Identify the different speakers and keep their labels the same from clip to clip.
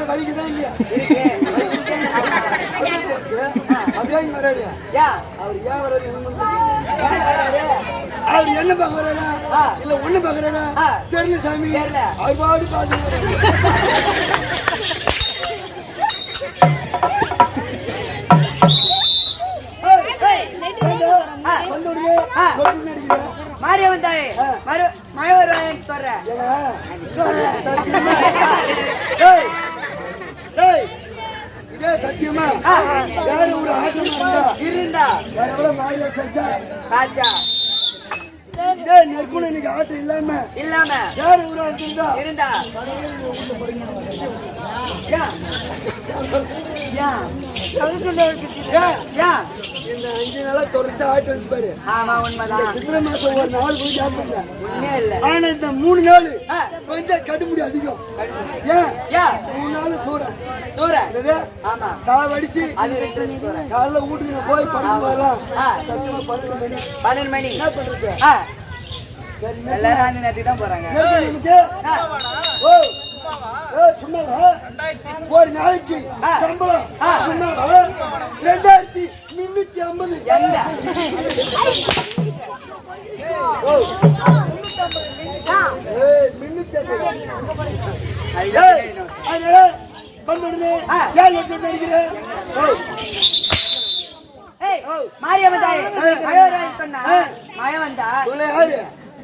Speaker 1: வலிக்குதான் இல்லையா அப்படியே வராரு அவர் ஏன் வராரு அவர் என்ன பார்க்க வர்றாரா இல்ல ஒண்ணு பாக்குறாரா தெரியல சாமி அவர் பாடு பாத்து
Speaker 2: மாரியவன் தாயே மழை வருவாங்க சொல்றேன்
Speaker 1: சத்தியமா வேற ஒரு ஆட்டம்
Speaker 2: இருந்தா
Speaker 1: மாரியா
Speaker 2: சாச்சா
Speaker 1: நெற்குண இன்னைக்கு ஆட்டம்
Speaker 2: இல்லாம
Speaker 1: வேற ஒரு ஆட்டம்
Speaker 2: இருந்தா
Speaker 1: இந்த 5 நாளா தொடர்ச்சி ஆட்டு வச்சு பாரு. சித்திரை மாசம் ஒரு நாள் கூட சாப்பிடல. ஆனா இந்த 3 நாள் கொஞ்சம் கடுமுடி அதிகம். ஏன் 3 நாள் சூற சாவடிச்சு காலைல வீட்டுக்கு போய் படுத்து வரலாம். சத்தியமா
Speaker 2: 12 மணி
Speaker 1: என்ன பண்றது?
Speaker 2: சரி எல்லாரும் நேரத்துக்கு தான் போறாங்க.
Speaker 1: சும்மாவா ஒரு நாளைக்கு சம்பளம் சும்மாவா 2350
Speaker 2: மாரியம்மன் தாயே மழை வந்தா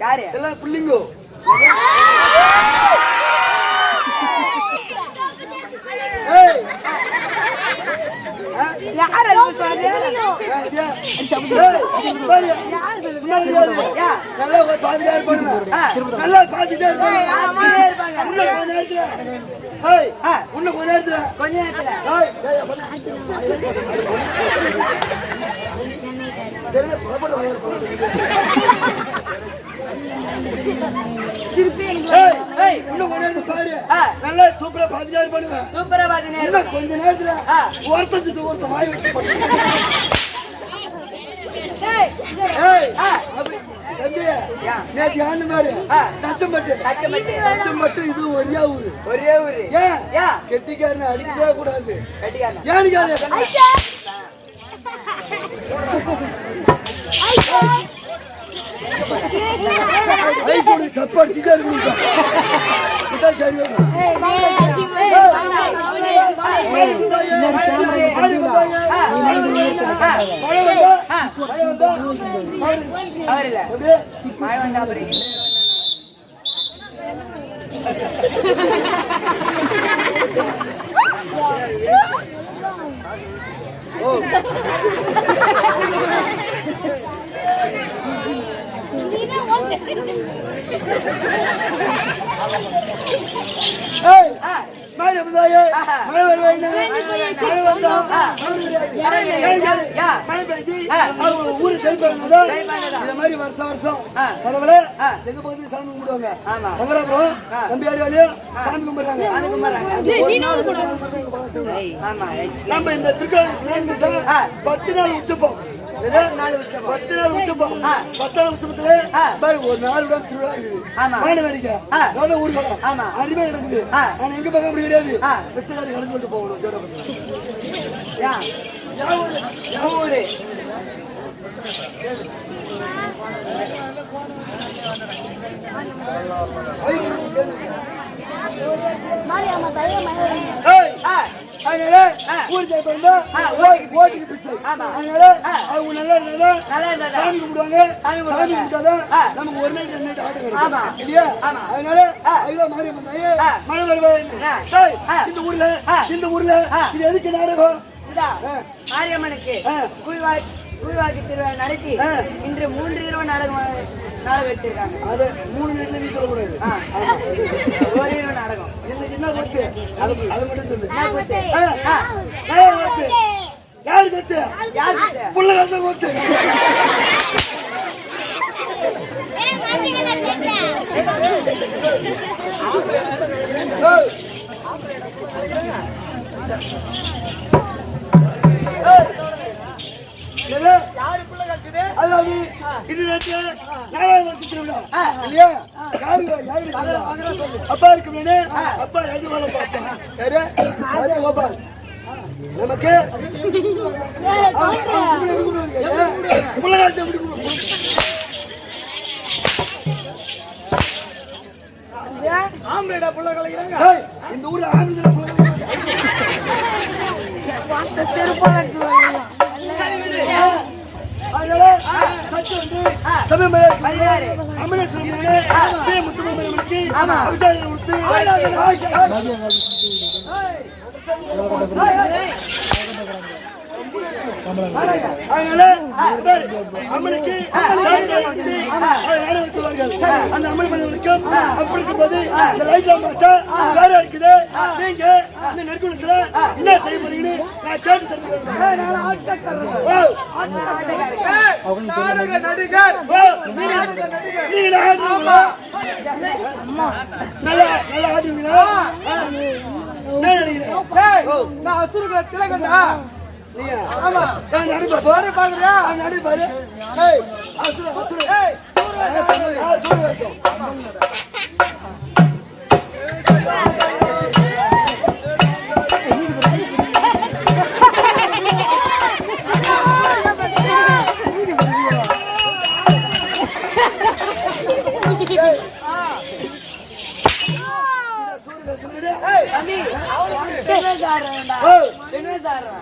Speaker 2: யாரு
Speaker 1: எல்லாம் பிள்ளைங்கோ நல்லா பாத்துட்டே
Speaker 2: கொஞ்ச நேரத்துல
Speaker 1: நல்லா சூப்பரா பாத்துட்டே பண்ணுவேன்.
Speaker 2: சூப்பரா பாத்துனே
Speaker 1: கொஞ்ச நேரத்துல ஒருத்த வாய் வச்சு இது ஒரே ஊரு கெட்டிக்காரன் அடிக்கவே கூடாது. சப்பாடிச்சுட்டே இருக்கு. சரி
Speaker 2: மழை வந்தா
Speaker 1: மாறி வந்தாயே மழை வருவாயினா மழை வந்தோம் மழை பெய்ஞ்சி அவங்க ஊரு ஜெயிப்பாங்க. இந்த மாதிரி வருஷம் கடவுளே எங்க பக்கத்துல சாமி கும்பிடுவாங்க. சங்கராபுரம் நம்பியாரி வழியும் சாமி கும்பிடுறாங்க. நம்ம இந்த திருக்கோயில் 10 நாள் உச்சப்போம். 10 நாள் உச்சப்போம். 10 நாள் உச்சப்பத்துல ஒரு நாள் விட திருவிழா இருக்குது. மாட வேடிக்கை நல்ல ஊர்வலம் அருமையா நடக்குது. ஆனா எங்க பக்கம் அப்படி கிடையாது. வெச்சக்காரி கலந்து கொண்டு போகணும். அதனால ஊர் ஜெயிப்பா ஓட்டுக்கு பிச்சை. அதனால அவங்க நல்லா இருந்தா சாமி கும்பிடுவாங்க. சாமி கும்பிட்டாதான் நமக்கு ஒரு நைட் 2 நைட் ஆட்டம் கிடைக்கும் இல்லையா? அதனால அதுதான் மாரியம்மன் தாயே மழை வருவாய். இந்த ஊர்ல இது எதுக்கு நாடகம்?
Speaker 2: மாரியம்மனுக்கு குழுவாக்கி திருவிழா நடத்தி இன்று 3 இரவு நாடகம் எடுத்திருக்காங்க.
Speaker 1: அது 3 நைட்ல நீ சொல்லக்கூடாது.
Speaker 2: ஒரு இரவு நாடகம்
Speaker 1: இன்னைக்கு என்ன கொத்து அது மட்டும் சொல்லு. யாரு கொத்து? புள்ள கத்த கொத்து.
Speaker 2: யாரு புள்ள கழிச்சது?
Speaker 1: அதாவது இது நாலாவது திருவிழா இல்லையா? அப்பா இருக்கு. அப்பா ராஜகோபால் ராஜகோபால் நமக்கு
Speaker 2: ஆம்பளை புள்ள கலைக்கிறாங்க.
Speaker 1: இந்த ஊர்ல ஆம்பளை புள்ள அதனால அம்மனுக்கு அந்த அம்மன் மனிதர்களுக்கும் அப்படி இருக்கும்போது இந்த லைட்லாம் பார்த்தா வேற இருக்குது. நீங்க இந்த நெருக்கத்துல என்ன செய்ய போறீங்கன்னு நான் கேட்டு தெரிஞ்சுக்கிறேன். நீங்க ஆடுறீங்களா? நல்லா நல்லா ஆடுறீங்களா? என்ன நினைக்கிறேன்?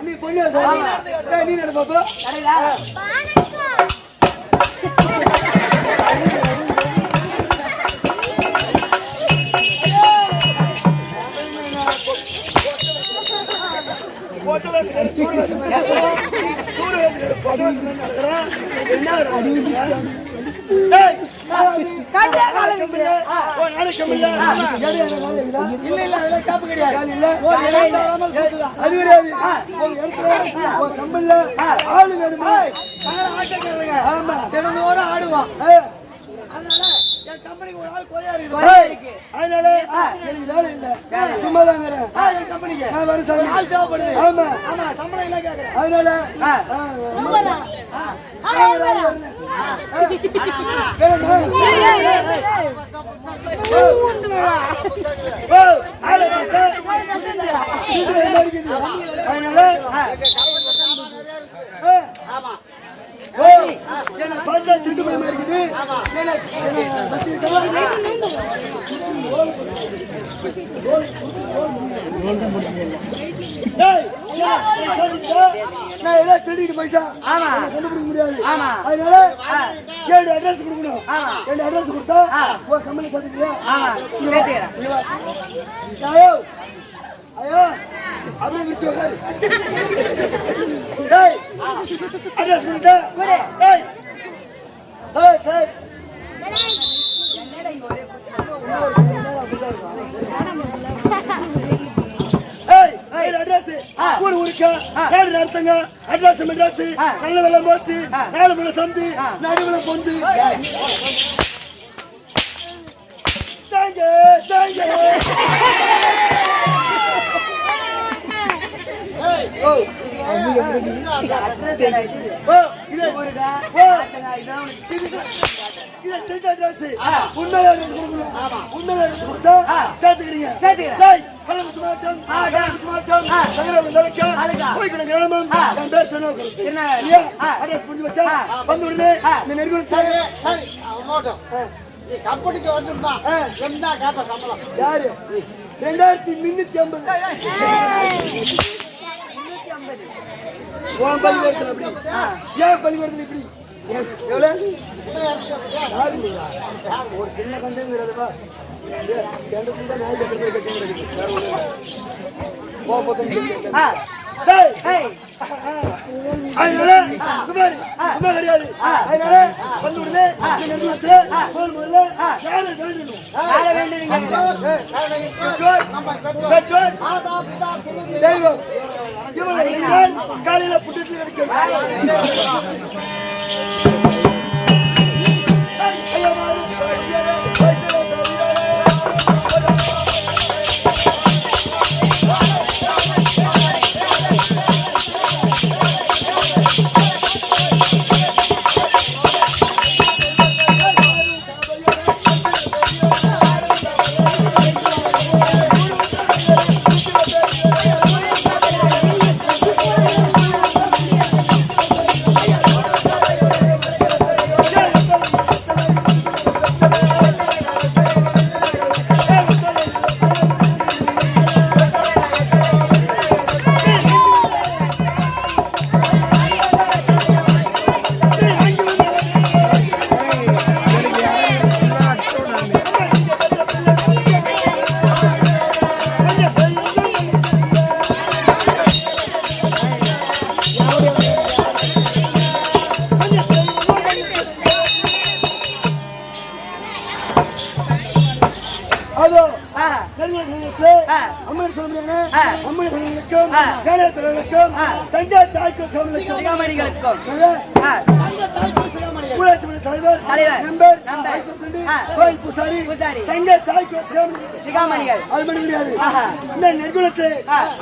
Speaker 1: நீ பொண்ணு நீ நட பாப்பா. சூறு வேசுக்கார நடக்கிறான். என்ன அது கிடையாது. கம்பல்ல ஆளு வேணுமா? ஆமா ஆடுவான். அதனால எனக்கு வேலை இல்ல, சும்மாதான் நான் வர சாமி. ஆமா அதனால என்ன பார்த்தா திட்டு பயமா இருக்குது. நான் எல்லாம் திருடிட்டு போயிட்டேன், கண்டுபிடிக்க முடியாது. அதனால 7 அட்ரஸ் கொடுக்கணும். 2 அட்ரஸ் கொடுத்தா கம்பெனி சேர்த்துக்கிறியா? ஐயோ அப்படியே விரிச்சு உட்காரு. அட்ரஸ் கொடுத்தா ஊர் ஊருக்கா நாடு நடத்துங்க அட்ரஸ் மெட்ராஸ் நல்ல வேலை போஸ்ட் நாலு மலை சந்து நடுவுல பொந்து தாங்க தாங்க
Speaker 3: கம்பெனிக்கு வந்துருந்தா என்ன கேப்ப சம்பளம்
Speaker 1: யாரு 2350 உன் பள்ளிக்கூடத்துல அப்படி ஏன் பள்ளிக்கூடத்துல இப்படி எவ்வளவு ஒரு சின்ன கஞ்சங்கிறதுப்பா கிணத்துல தான் நாய் கட்டு போய் கட்டுங்கிறது வேற ஒண்ணு அதனால சும்மா கிடையாது அதனால வந்து உடனே முதல்ல யாரை தெய்வம் காலையில புட்டு கிடைக்கும்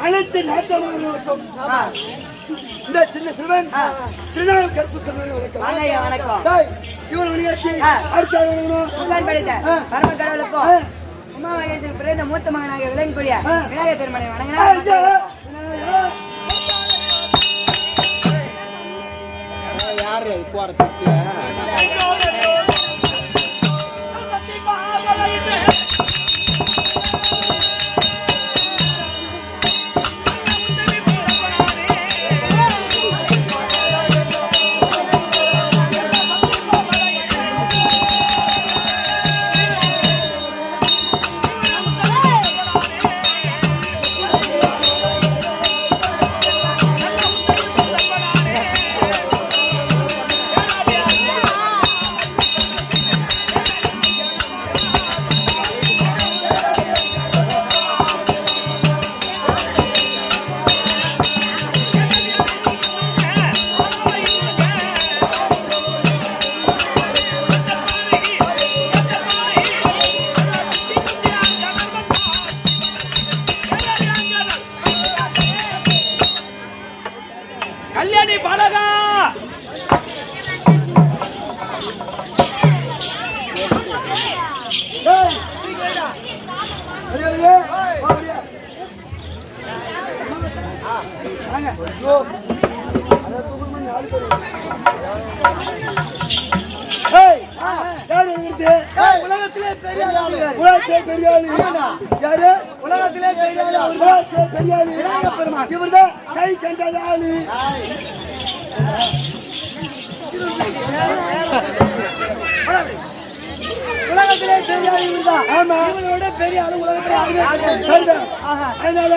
Speaker 1: அனைத்து நாட்டவர்களுக்கும் இந்த சின்ன சிறுவன் திருநாவுக்கரசு வணக்கம் இவன் வணிகாட்சி அடுத்த
Speaker 2: கடவுளுக்கும் உமா மகேசன் பிறந்த மூத்த மகனாக விளங்கக்கூடிய விநாயகர் பெருமானை வணங்கினார்.
Speaker 3: யாரு போறதுக்கு
Speaker 1: உலகத்திலே பெரிய ஆளு யாரு? உலகத்திலே பெரிய ஆளு இவர்தான் கை கண்டாத ஆளு. உலகத்திலே பெரிய ஆளு இவர்தான். ஆமா, இவரோட பெரிய ஆளு உலகத்திலே அதனால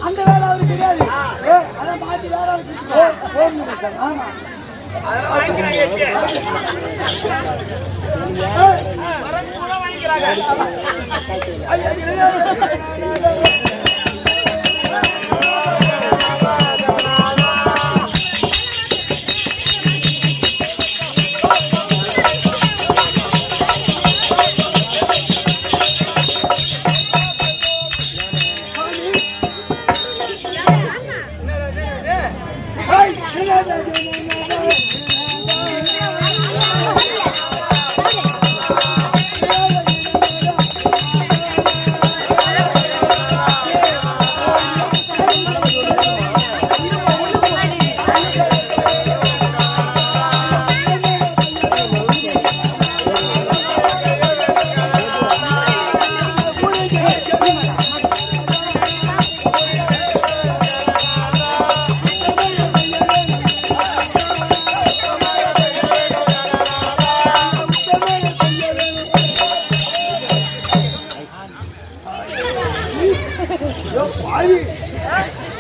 Speaker 1: அந்த வேலை அவருக்கு கிடையாது. அதான் பாத்தி வேலை அவருக்கு. ஆமா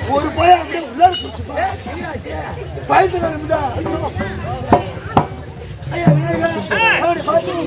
Speaker 1: ஒரு போய் அப்படியே உள்ளார பயந்து ஐயா விநாயகர் பார்த்து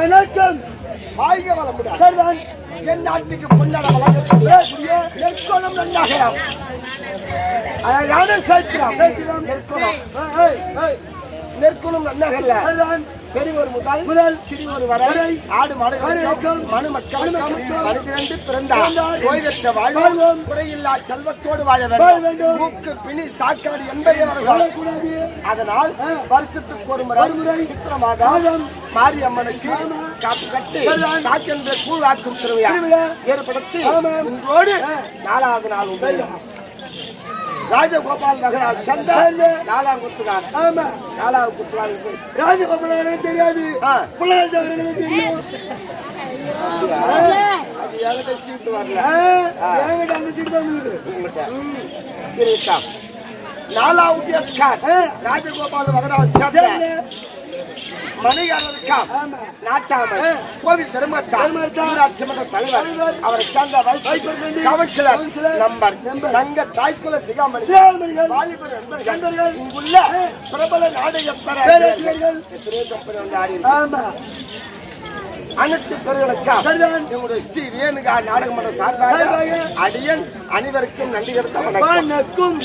Speaker 3: வணக்கம். வாழ்க வளமுடன்.
Speaker 1: சரிதான்.
Speaker 3: என் நாட்டுக்கு பொன்னாட வழங்கக்கூடிய நெற்குளம் நன்னாகலாம். அழகான சேர்க்கிறோம். நெற்குளம். நெற்குணும் நன்னகல்ல பெரியவர் முதல் சிறியோர் வரை ஆடு மாடுகளுக்கும் மனு மக்களுக்கும் மனிதரண்டு பிறந்தார் நோய்வற்ற வாழ்வோம் குறையில்லா செல்வத்தோடு வாழ வேண்டும் மூக்கு பிணி சாக்காடு என்பதை வரக்கூடாது. அதனால் வருஷத்துக்கு ஒரு முறை சித்திரமாக மாரியம்மனுக்கு காப்பு கட்டி சாக்கென்ற கூழாக்கும் திருவிழா ஏற்படுத்தி இன்றோடு 4வது நாள் உண்டு. ராஜகோபால் மகராஜ் சந்தன் 4ஆம் குத்துகார். 4வது குத்துகார்
Speaker 1: ராஜகோபால் தெரியாது, தெரியும்.
Speaker 3: அது என்கிட்ட சீட்டு வரல,
Speaker 1: என்கிட்ட அந்த சீட்டு தான் இருக்குது.
Speaker 3: 4வது ராஜகோபால் மகராஜ் சந்தன் மணிகரனுக்கா நாட்டாமை கோவில் தர்மத்தார் தலைவர் அவரை சேர்ந்த கவுன்சிலர் நம்பர் தங்க தாய்க்குல சிகாமணி வாலிபர் நண்பர்கள் இங்குள்ள பிரபல நாடக அனைத்து பேர்களுக்கா எங்களுடைய ஸ்ரீ ரேணுகா நாடகமன்ற சார்பாக அடியன் அனைவருக்கும் நன்றி எடுத்த வணக்கம்.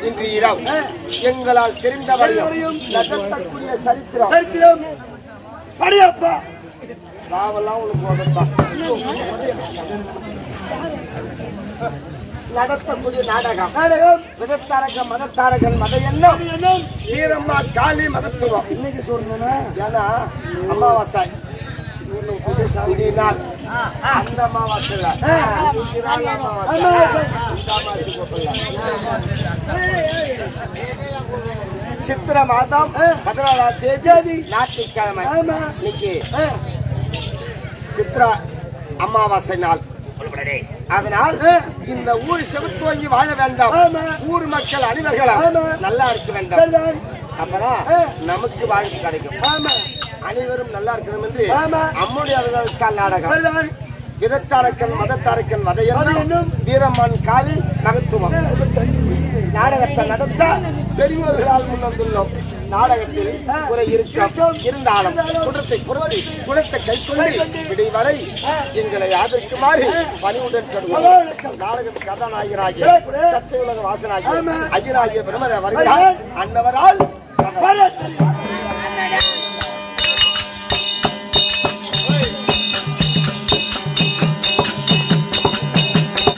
Speaker 3: இன்று இரவு எங்களால் தெரிந்தவரையும் நகர்த்தக்கூடிய சரித்திரம்
Speaker 1: படியப்பா
Speaker 3: சாவெல்லாம் உங்களுக்கு நடத்தக்கூடிய நாடகம் விதத்தாரக மதத்தாரகன் மத எண்ணம் வீரம்மா காளி மதத்துவம்
Speaker 1: இன்னைக்கு சொல்றேன்னா
Speaker 3: ஏன்னா அமாவாசை அந்த அமாவாசைல சித்திர மாதம் 14ஆம் தேதி ஞாயிற்றுக்கிழமை இன்னைக்கு சித்ரா அமாவாசை நாள். அதனால் இந்த ஊர் செலுத்து வாங்கி வாழ வேண்டாம், ஊர் மக்கள் அனைவர்களும் நல்லா இருக்க வேண்டாம், அப்புறம் நமக்கு வாழ்க்கை கிடைக்கும். அனைவரும் நல்லா இருக்கணும் என்று அம்முடைய நாடகம் விதத்தாரக்கன் மதத்தாரக்கன் வதையென்னும் வீரம்மன் காளி மகத்துவம் நாடகத்தை நடத்த பெரியோர்களால் முன்வந்துள்ளோம். நாடகத்தில் குறை இருந்தாலும் குணத்தை பொறுத்து குணத்தை கைக்கொண்டு விடைவரை எங்களை ஆதரிக்குமாறு பணிவுடன் நாடகம் கதாநாயகராகிய சத்திய உலக வாசனாகிய அகிலாகிய பிரமர வருகிறார். அன்னவரால்